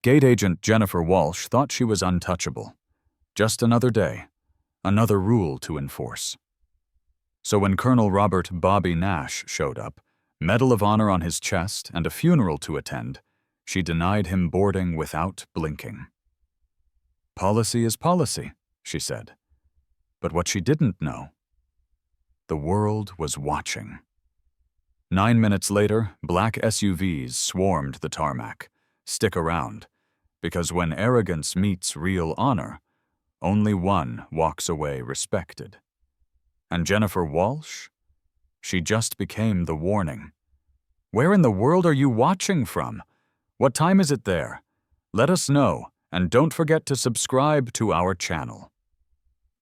Gate Agent Jennifer Walsh thought she was untouchable. Just another day, another rule to enforce. So when Colonel Robert Bobby Nash showed up, Medal of Honor on his chest and a funeral to attend, she denied him boarding without blinking. Policy is policy, she said. But what she didn't know, the world was watching. 9 minutes later, black SUVs swarmed the tarmac. Stick around, because when arrogance meets real honor, only one walks away respected. And Jennifer Walsh? She just became the warning. Where in the world are you watching from? What time is it there? Let us know, and don't forget to subscribe to our channel.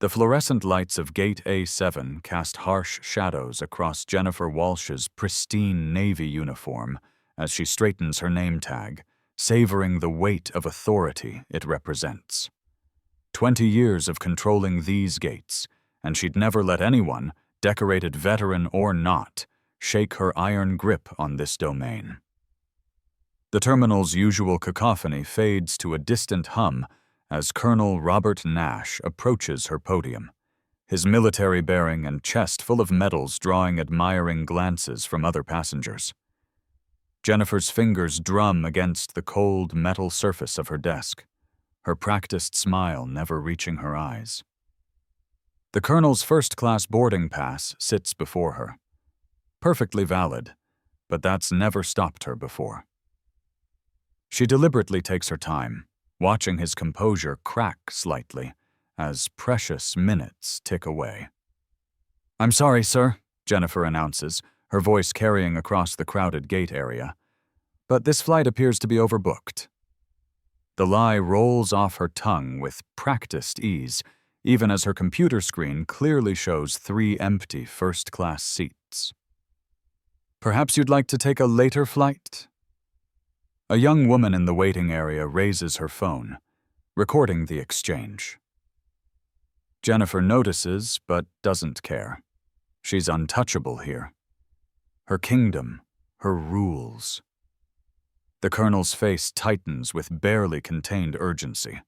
The fluorescent lights of Gate A7 cast harsh shadows across Jennifer Walsh's pristine Navy uniform as she straightens her name tag, savoring the weight of authority it represents. 20 years of controlling these gates, and she'd never let anyone, decorated veteran or not, shake her iron grip on this domain. The terminal's usual cacophony fades to a distant hum as Colonel Robert Nash approaches her podium, his military bearing and chest full of medals drawing admiring glances from other passengers. Jennifer's fingers drum against the cold metal surface of her desk, her practiced smile never reaching her eyes. The Colonel's first-class boarding pass sits before her. Perfectly valid, but that's never stopped her before. She deliberately takes her time, watching his composure crack slightly as precious minutes tick away. "I'm sorry, sir," Jennifer announces, her voice carrying across the crowded gate area, "but this flight appears to be overbooked." The lie rolls off her tongue with practiced ease, even as her computer screen clearly shows 3 empty first-class seats. "Perhaps you'd like to take a later flight?" A young woman in the waiting area raises her phone, recording the exchange. Jennifer notices, but doesn't care. She's untouchable here. Her kingdom, her rules. The Colonel's face tightens with barely contained urgency.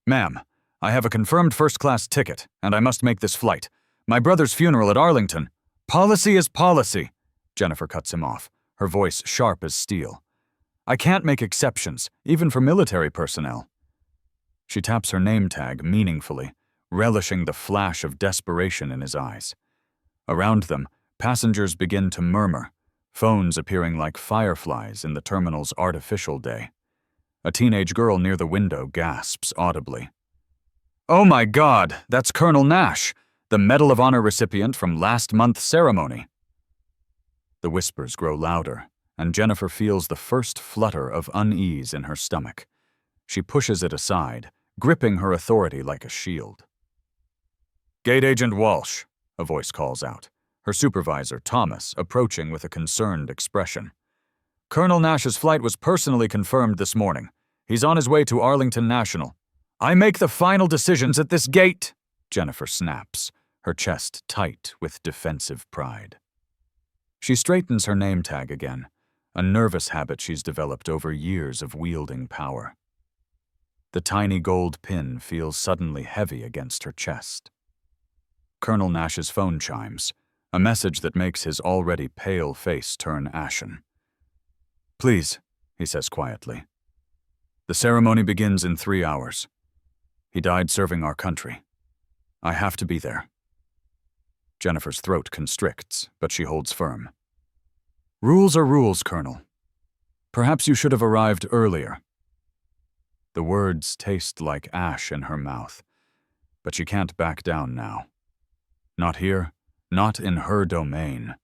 "Ma'am, I have a confirmed first-class ticket, and I must make this flight. My brother's funeral at Arlington." "Policy is policy," Jennifer cuts him off, her voice sharp as steel. "I can't make exceptions, even for military personnel." She taps her name tag meaningfully, relishing the flash of desperation in his eyes. Around them, passengers begin to murmur, phones appearing like fireflies in the terminal's artificial day. A teenage girl near the window gasps audibly. "Oh my God, that's Colonel Nash, the Medal of Honor recipient from last month's ceremony." The whispers grow louder, and Jennifer feels the first flutter of unease in her stomach. She pushes it aside, gripping her authority like a shield. "Gate Agent Walsh," a voice calls out, her supervisor, Thomas, approaching with a concerned expression. "Colonel Nash's flight was personally confirmed this morning. He's on his way to Arlington National." "I make the final decisions at this gate," Jennifer snaps, her chest tight with defensive pride. She straightens her name tag again, a nervous habit she's developed over years of wielding power. The tiny gold pin feels suddenly heavy against her chest. Colonel Nash's phone chimes, a message that makes his already pale face turn ashen. "Please," he says quietly. "The ceremony begins in 3 hours. He died serving our country. I have to be there." Jennifer's throat constricts, but she holds firm. "Rules are rules, Colonel. Perhaps you should have arrived earlier." The words taste like ash in her mouth, but she can't back down now. Not here, not in her domain.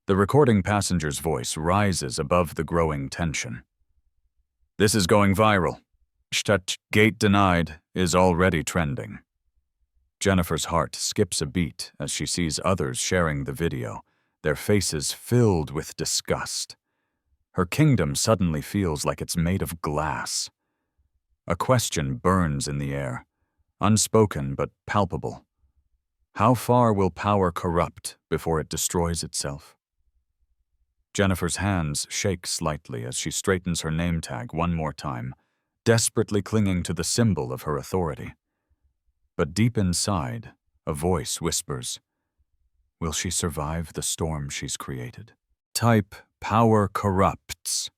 The recording passenger's voice rises above the growing tension. "This is going viral. Gate denied is already trending." Jennifer's heart skips a beat as she sees others sharing the video, their faces filled with disgust. Her kingdom suddenly feels like it's made of glass. A question burns in the air, unspoken but palpable. How far will power corrupt before it destroys itself? Jennifer's hands shake slightly as she straightens her name tag one more time, desperately clinging to the symbol of her authority. But deep inside, a voice whispers, will she survive the storm she's created? Type power corrupts.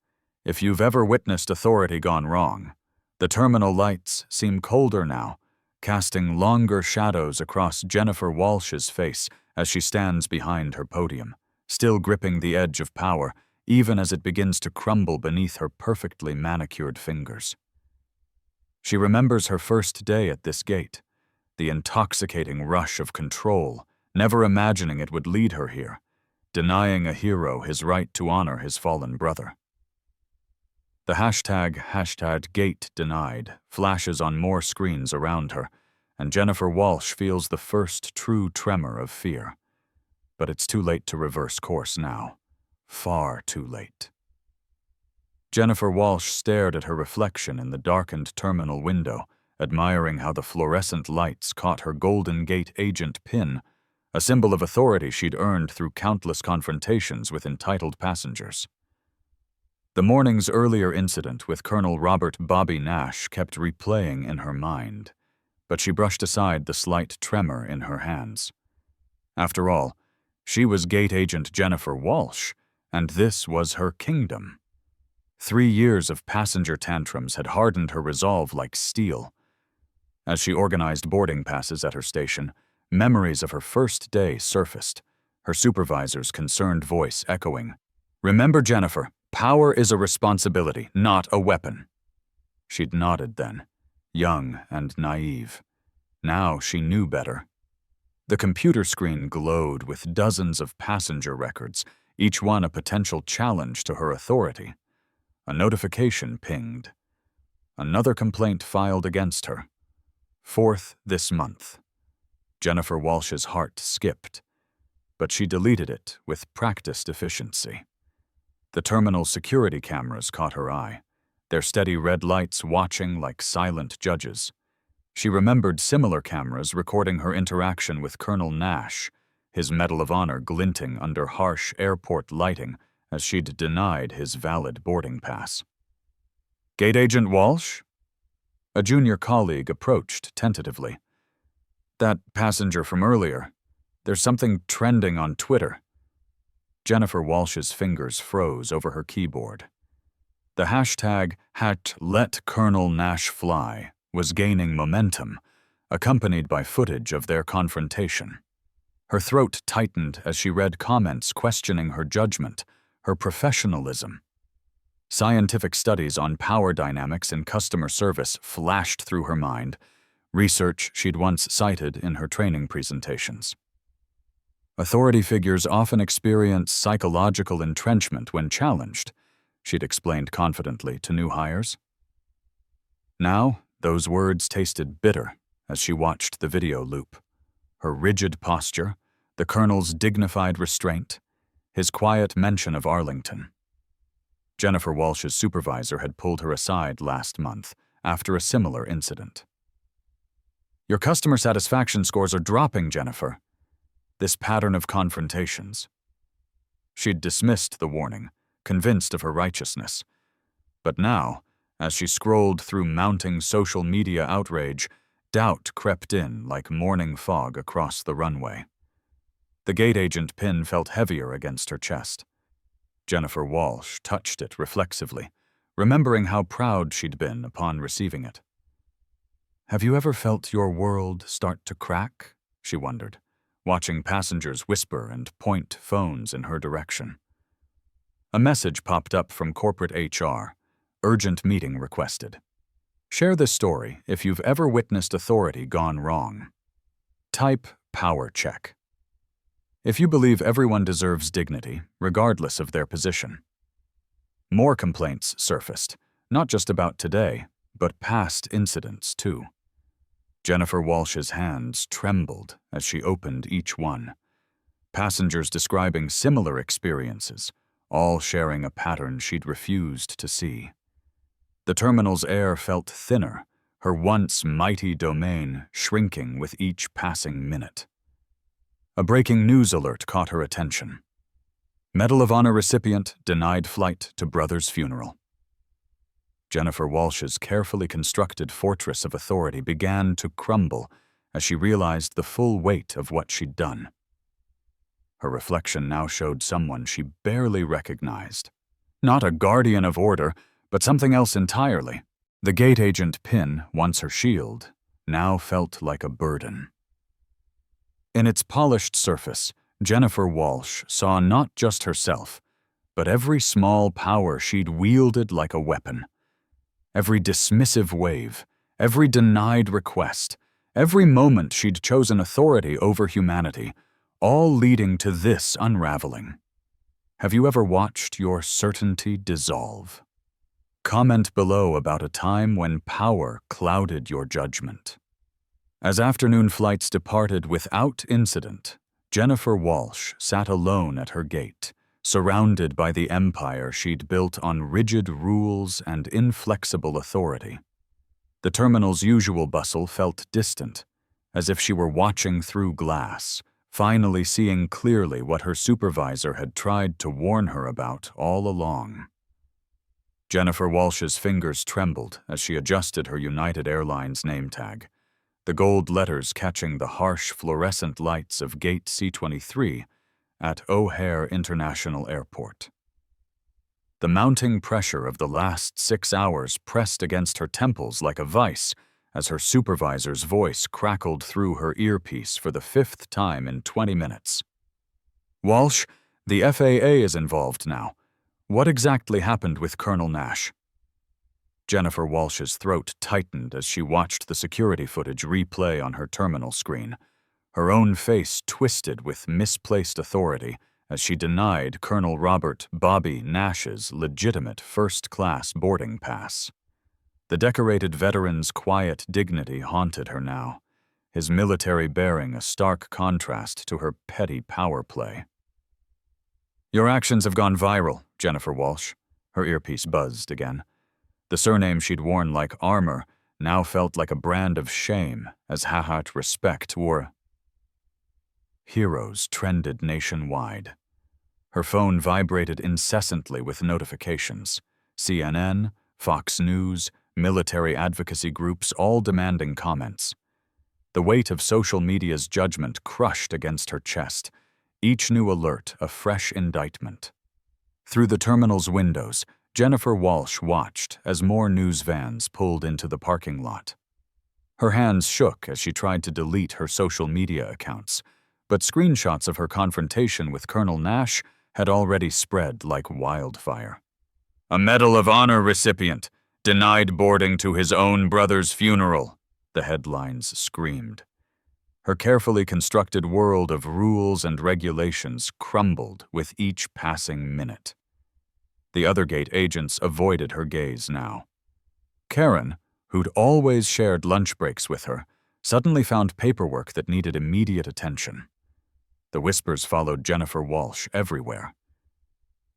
If you've ever witnessed authority gone wrong, the terminal lights seem colder now, casting longer shadows across Jennifer Walsh's face as she stands behind her podium, still gripping the edge of power, even as it begins to crumble beneath her perfectly manicured fingers. She remembers her first day at this gate, the intoxicating rush of control, never imagining it would lead her here, denying a hero his right to honor his fallen brother. The hashtag gate denied flashes on more screens around her, and Jennifer Walsh feels the first true tremor of fear. But it's too late to reverse course now. Far too late. Jennifer Walsh stared at her reflection in the darkened terminal window, admiring how the fluorescent lights caught her Golden Gate agent pin, a symbol of authority she'd earned through countless confrontations with entitled passengers. The morning's earlier incident with Colonel Robert Bobby Nash kept replaying in her mind, but she brushed aside the slight tremor in her hands. After all, she was Gate Agent Jennifer Walsh, and this was her kingdom. 3 years of passenger tantrums had hardened her resolve like steel. As she organized boarding passes at her station, memories of her first day surfaced, her supervisor's concerned voice echoing, "Remember, Jennifer, power is a responsibility, not a weapon." She'd nodded then, young and naive. Now she knew better. The computer screen glowed with dozens of passenger records, each one a potential challenge to her authority. A notification pinged. Another complaint filed against her. 4th this month. Jennifer Walsh's heart skipped, but she deleted it with practiced efficiency. The terminal security cameras caught her eye, their steady red lights watching like silent judges. She remembered similar cameras recording her interaction with Colonel Nash, his Medal of Honor glinting under harsh airport lighting as she'd denied his valid boarding pass. "Gate Agent Walsh?" A junior colleague approached tentatively. "That passenger from earlier. There's something trending on Twitter." Jennifer Walsh's fingers froze over her keyboard. The hashtag #LetColonelNashFly was gaining momentum, accompanied by footage of their confrontation. Her throat tightened as she read comments questioning her judgment, her professionalism. Scientific studies on power dynamics in customer service flashed through her mind, research she'd once cited in her training presentations. Authority figures often experience psychological entrenchment when challenged, she'd explained confidently to new hires. Now, those words tasted bitter as she watched the video loop. Her rigid posture, the colonel's dignified restraint, his quiet mention of Arlington. Jennifer Walsh's supervisor had pulled her aside last month after a similar incident. "Your customer satisfaction scores are dropping, Jennifer." This pattern of confrontations. She'd dismissed the warning, convinced of her righteousness. But now, as she scrolled through mounting social media outrage, doubt crept in like morning fog across the runway. The gate agent pin felt heavier against her chest. Jennifer Walsh touched it reflexively, remembering how proud she'd been upon receiving it. "Have you ever felt your world start to crack?" she wondered, watching passengers whisper and point phones in her direction. A message popped up from corporate HR, urgent meeting requested. Share this story if you've ever witnessed authority gone wrong. Type power check. If you believe everyone deserves dignity, regardless of their position. More complaints surfaced, not just about today, but past incidents too. Jennifer Walsh's hands trembled as she opened each one. Passengers describing similar experiences, all sharing a pattern she'd refused to see. The terminal's air felt thinner, her once mighty domain shrinking with each passing minute. A breaking news alert caught her attention. Medal of Honor recipient denied flight to brother's funeral. Jennifer Walsh's carefully constructed fortress of authority began to crumble as she realized the full weight of what she'd done. Her reflection now showed someone she barely recognized. Not a guardian of order, but something else entirely. The gate agent pin, once her shield, now felt like a burden. In its polished surface, Jennifer Walsh saw not just herself, but every small power she'd wielded like a weapon. Every dismissive wave, every denied request, every moment she'd chosen authority over humanity, all leading to this unraveling. Have you ever watched your certainty dissolve? Comment below about a time when power clouded your judgment. As afternoon flights departed without incident, Jennifer Walsh sat alone at her gate, surrounded by the empire she'd built on rigid rules and inflexible authority. The terminal's usual bustle felt distant, as if she were watching through glass, finally seeing clearly what her supervisor had tried to warn her about all along. Jennifer Walsh's fingers trembled as she adjusted her United Airlines name tag, the gold letters catching the harsh fluorescent lights of Gate C-23 at O'Hare International Airport. The mounting pressure of the last 6 hours pressed against her temples like a vice as her supervisor's voice crackled through her earpiece for the 5th time in 20 minutes. "Walsh, the FAA is involved now. What exactly happened with Colonel Nash?" Jennifer Walsh's throat tightened as she watched the security footage replay on her terminal screen, her own face twisted with misplaced authority as she denied Colonel Robert "Bobby" Nash's legitimate first-class boarding pass. The decorated veteran's quiet dignity haunted her now, his military bearing a stark contrast to her petty power play. "Your actions have gone viral, Jennifer Walsh." Her earpiece buzzed again. The surname she'd worn like armor now felt like a brand of shame as Hahat respect wore. Heroes trended nationwide. Her phone vibrated incessantly with notifications. CNN, Fox News, military advocacy groups all demanding comments. The weight of social media's judgment crushed against her chest, each new alert a fresh indictment. Through the terminal's windows, Jennifer Walsh watched as more news vans pulled into the parking lot. Her hands shook as she tried to delete her social media accounts, but screenshots of her confrontation with Colonel Nash had already spread like wildfire. "A Medal of Honor recipient, denied boarding to his own brother's funeral," the headlines screamed. Her carefully constructed world of rules and regulations crumbled with each passing minute. The other gate agents avoided her gaze now. Karen, who'd always shared lunch breaks with her, suddenly found paperwork that needed immediate attention. The whispers followed Jennifer Walsh everywhere.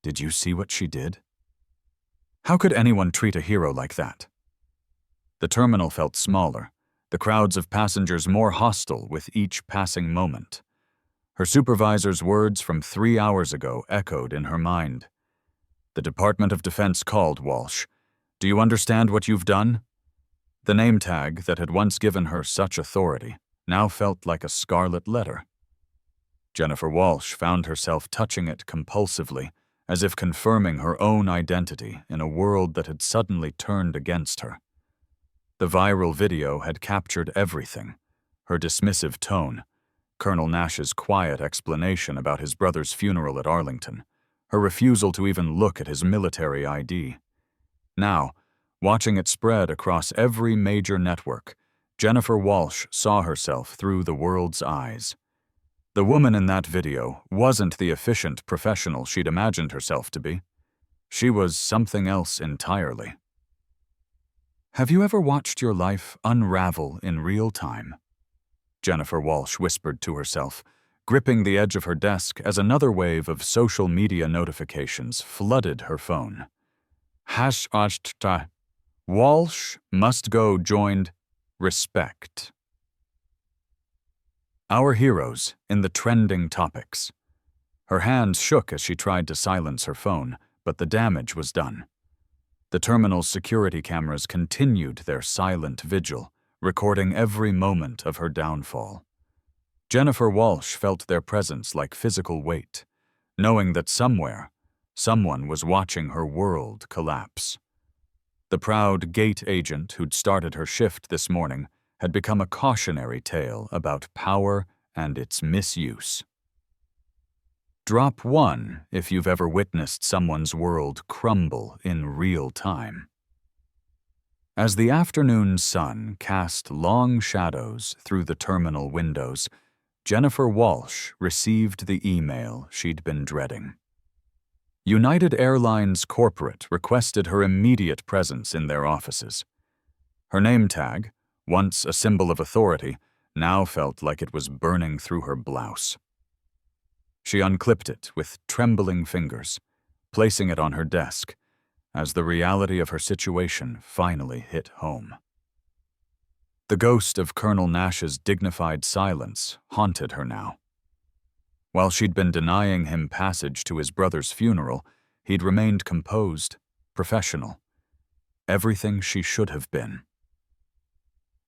"Did you see what she did? How could anyone treat a hero like that?" The terminal felt smaller, the crowds of passengers more hostile with each passing moment. Her supervisor's words from 3 hours ago echoed in her mind. "The Department of Defense called, Walsh. Do you understand what you've done?" The name tag that had once given her such authority now felt like a scarlet letter. Jennifer Walsh found herself touching it compulsively, as if confirming her own identity in a world that had suddenly turned against her. The viral video had captured everything: her dismissive tone, Colonel Nash's quiet explanation about his brother's funeral at Arlington, her refusal to even look at his military ID. Now, watching it spread across every major network, Jennifer Walsh saw herself through the world's eyes. The woman in that video wasn't the efficient professional she'd imagined herself to be. She was something else entirely. "Have you ever watched your life unravel in real time?" Jennifer Walsh whispered to herself, gripping the edge of her desk as another wave of social media notifications flooded her phone. Walsh must go joined respect. Our heroes in the trending topics. Her hands shook as she tried to silence her phone, but the damage was done. The terminal's security cameras continued their silent vigil, recording every moment of her downfall. Jennifer Walsh felt their presence like physical weight, knowing that somewhere, someone was watching her world collapse. The proud gate agent who'd started her shift this morning had become a cautionary tale about power and its misuse. Drop 1 if you've ever witnessed someone's world crumble in real time. As the afternoon sun cast long shadows through the terminal windows, Jennifer Walsh received the email she'd been dreading. United Airlines Corporate requested her immediate presence in their offices. Her name tag, once a symbol of authority, now felt like it was burning through her blouse. She unclipped it with trembling fingers, placing it on her desk, as the reality of her situation finally hit home. The ghost of Colonel Nash's dignified silence haunted her now. While she'd been denying him passage to his brother's funeral, he'd remained composed, professional, everything she should have been.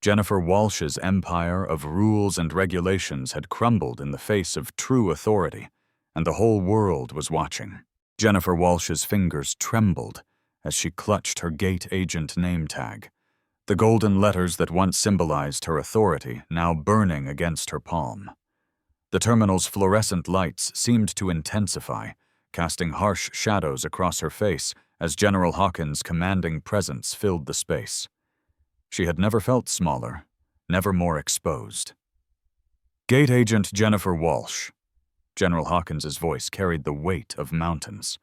Jennifer Walsh's empire of rules and regulations had crumbled in the face of true authority, and the whole world was watching. Jennifer Walsh's fingers trembled as she clutched her gate agent name tag, the golden letters that once symbolized her authority now burning against her palm. The terminal's fluorescent lights seemed to intensify, casting harsh shadows across her face as General Hawkins' commanding presence filled the space. She had never felt smaller, never more exposed. Gate Agent Jennifer Walsh. General Hawkins' voice carried the weight of mountains.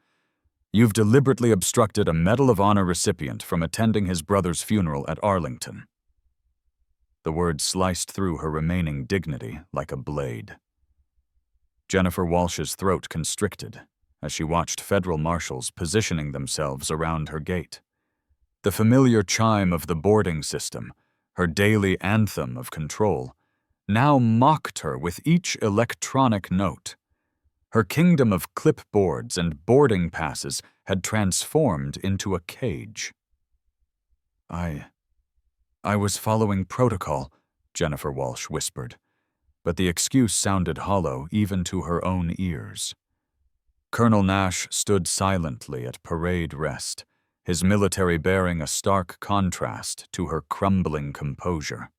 You've deliberately obstructed a Medal of Honor recipient from attending his brother's funeral at Arlington. The words sliced through her remaining dignity like a blade. Jennifer Walsh's throat constricted as she watched federal marshals positioning themselves around her gate. The familiar chime of the boarding system, her daily anthem of control, now mocked her with each electronic note. Her kingdom of clipboards and boarding passes had transformed into a cage. I was following protocol, Jennifer Walsh whispered, but the excuse sounded hollow even to her own ears. Colonel Nash stood silently at parade rest, his military bearing a stark contrast to her crumbling composure.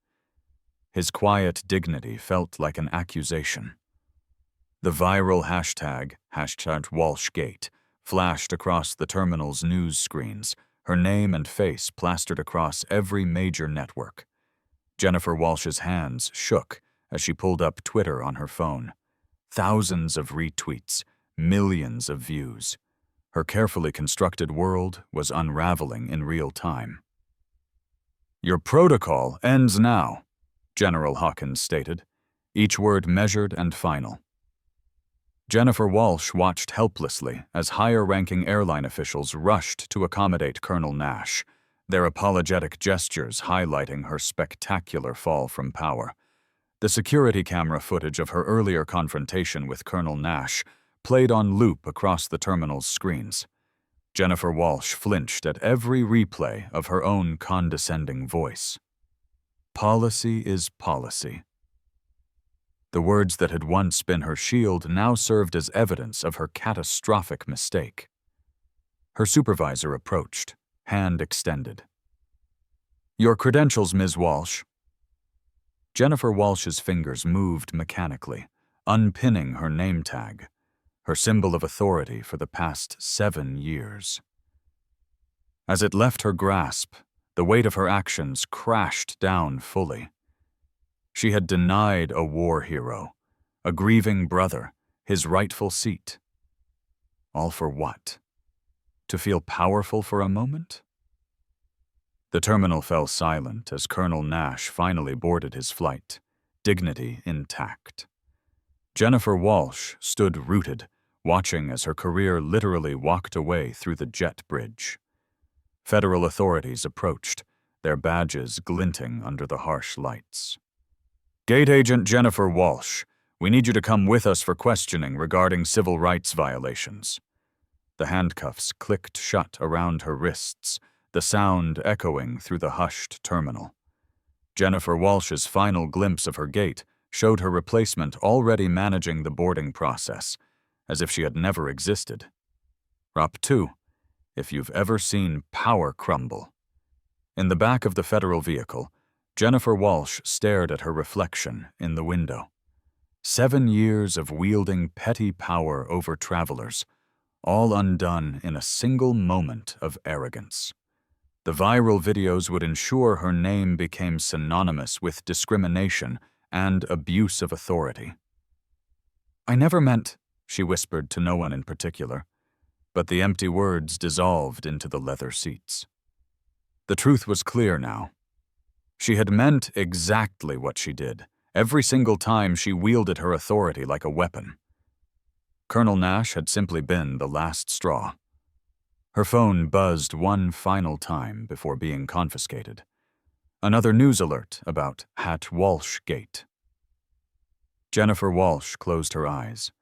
His quiet dignity felt like an accusation. The viral hashtag #WalshGate, flashed across the terminal's news screens, her name and face plastered across every major network. Jennifer Walsh's hands shook as she pulled up Twitter on her phone. Thousands of retweets, millions of views. Her carefully constructed world was unraveling in real time. Your protocol ends now, General Hawkins stated, each word measured and final. Jennifer Walsh watched helplessly as higher-ranking airline officials rushed to accommodate Colonel Nash, their apologetic gestures highlighting her spectacular fall from power. The security camera footage of her earlier confrontation with Colonel Nash played on loop across the terminal's screens. Jennifer Walsh flinched at every replay of her own condescending voice. Policy is policy. The words that had once been her shield now served as evidence of her catastrophic mistake. Her supervisor approached, hand extended. Your credentials, Ms. Walsh. Jennifer Walsh's fingers moved mechanically, unpinning her name tag, her symbol of authority for the past 7 years. As it left her grasp, the weight of her actions crashed down fully. She had denied a war hero, a grieving brother, his rightful seat. All for what? To feel powerful for a moment? The terminal fell silent as Colonel Nash finally boarded his flight, dignity intact. Jennifer Walsh stood rooted, watching as her career literally walked away through the jet bridge. Federal authorities approached, their badges glinting under the harsh lights. Gate Agent Jennifer Walsh, We need you to come with us for questioning regarding civil rights violations." The handcuffs clicked shut around her wrists, the sound echoing through the hushed terminal. Jennifer Walsh's final glimpse of her gate showed her replacement already managing the boarding process, as if she had never existed. Rop 2. If you've ever seen power crumble. In the back of the federal vehicle, Jennifer Walsh stared at her reflection in the window. 7 years of wielding petty power over travelers, all undone in a single moment of arrogance. The viral videos would ensure her name became synonymous with discrimination and abuse of authority. "I never meant," she whispered to no one in particular, but the empty words dissolved into the leather seats. The truth was clear now. She had meant exactly what she did, every single time she wielded her authority like a weapon. Colonel Nash had simply been the last straw. Her phone buzzed one final time before being confiscated. Another news alert about Walsh Gate. Jennifer Walsh closed her eyes,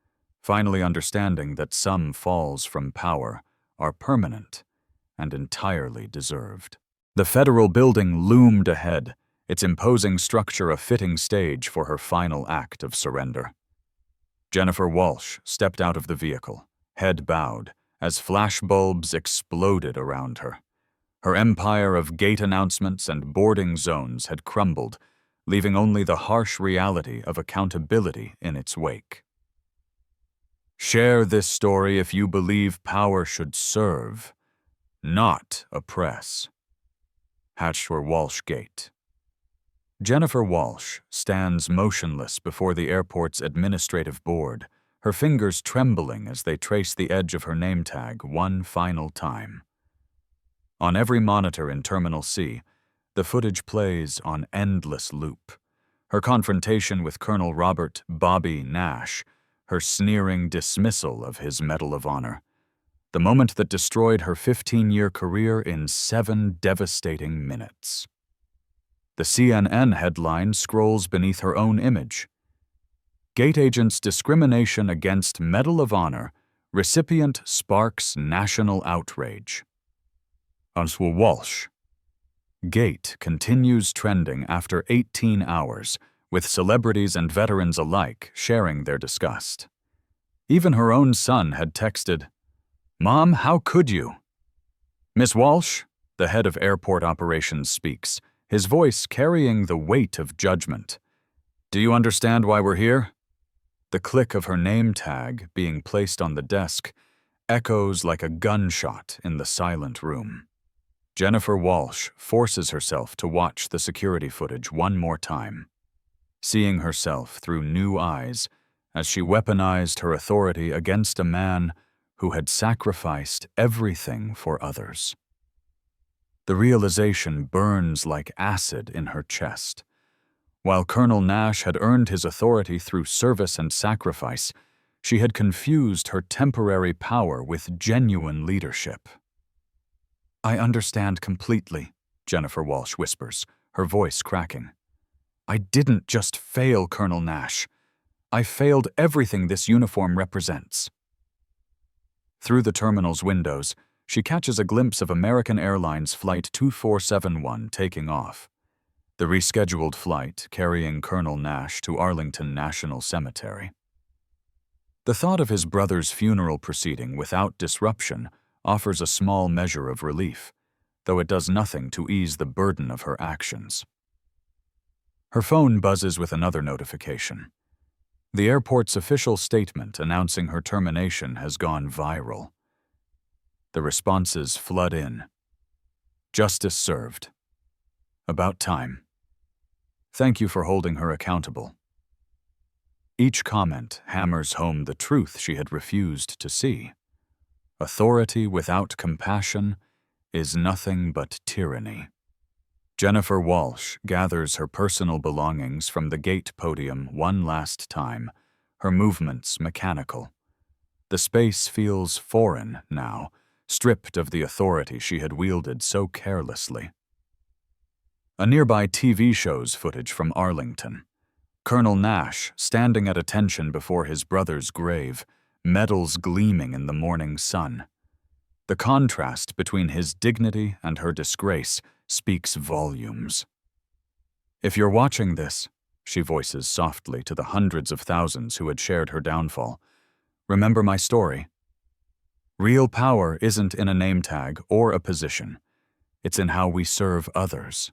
finally understanding that some falls from power are permanent and entirely deserved. The federal building loomed ahead, its imposing structure a fitting stage for her final act of surrender. Jennifer Walsh stepped out of the vehicle, head bowed, as flashbulbs exploded around her. Her empire of gate announcements and boarding zones had crumbled, leaving only the harsh reality of accountability in its wake. Share this story if you believe power should serve, not oppress. Walsh Gate. Jennifer Walsh stands motionless before the airport's administrative board, her fingers trembling as they trace the edge of her name tag one final time. On every monitor in Terminal C, the footage plays on endless loop. Her confrontation with Colonel Robert "Bobby" Nash, her sneering dismissal of his Medal of Honor. The moment that destroyed her 15-year career in 7 devastating minutes. The CNN headline scrolls beneath her own image. Gate agent's discrimination against Medal of Honor, recipient sparks national outrage. Walsh. Gate continues trending after 18 hours, with celebrities and veterans alike sharing their disgust. Even her own son had texted, "Mom, how could you?" Miss Walsh, the head of airport operations, speaks, his voice carrying the weight of judgment. "Do you understand why we're here?" The click of her name tag being placed on the desk echoes like a gunshot in the silent room. Jennifer Walsh forces herself to watch the security footage one more time, seeing herself through new eyes as she weaponized her authority against a man who had sacrificed everything for others. The realization burns like acid in her chest. While Colonel Nash had earned his authority through service and sacrifice, she had confused her temporary power with genuine leadership. "I understand completely," Jennifer Walsh whispers, her voice cracking. "I didn't just fail Colonel Nash. I failed everything this uniform represents." Through the terminal's windows, she catches a glimpse of American Airlines Flight 2471 taking off. The rescheduled flight carrying Colonel Nash to Arlington National Cemetery. The thought of his brother's funeral proceeding without disruption offers a small measure of relief, though it does nothing to ease the burden of her actions. Her phone buzzes with another notification. The airport's official statement announcing her termination has gone viral. The responses flood in. "Justice served. About time. Thank you for holding her accountable." Each comment hammers home the truth she had refused to see. Authority without compassion is nothing but tyranny. Jennifer Walsh gathers her personal belongings from the gate podium one last time, her movements mechanical. The space feels foreign now, stripped of the authority she had wielded so carelessly. A nearby TV shows footage from Arlington. Colonel Nash, standing at attention before his brother's grave, medals gleaming in the morning sun. The contrast between his dignity and her disgrace speaks volumes. "If you're watching this," she voices softly to the hundreds of thousands who had shared her downfall, "remember my story. Real power isn't in a name tag or a position. It's in how we serve others."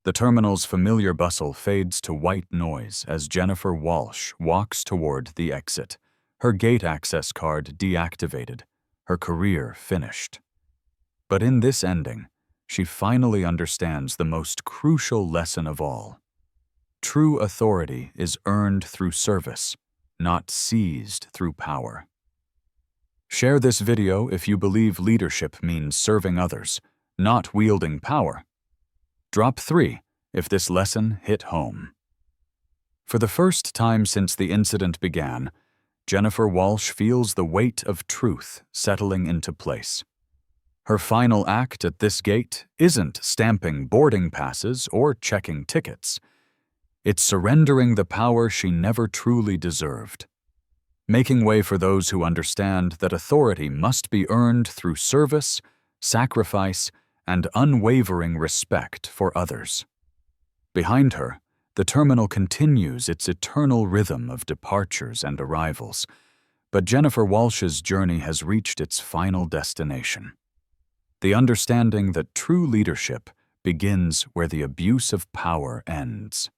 The terminal's familiar bustle fades to white noise as Jennifer Walsh walks toward the exit, her gate access card deactivated, her career finished. But in this ending, she finally understands the most crucial lesson of all. True authority is earned through service, not seized through power. Share this video if you believe leadership means serving others, not wielding power. Drop 3 if this lesson hit home. For the first time since the incident began, Jennifer Walsh feels the weight of truth settling into place. Her final act at this gate isn't stamping boarding passes or checking tickets. It's surrendering the power she never truly deserved, making way for those who understand that authority must be earned through service, sacrifice, and unwavering respect for others. Behind her, the terminal continues its eternal rhythm of departures and arrivals, but Jennifer Walsh's journey has reached its final destination. The understanding that true leadership begins where the abuse of power ends.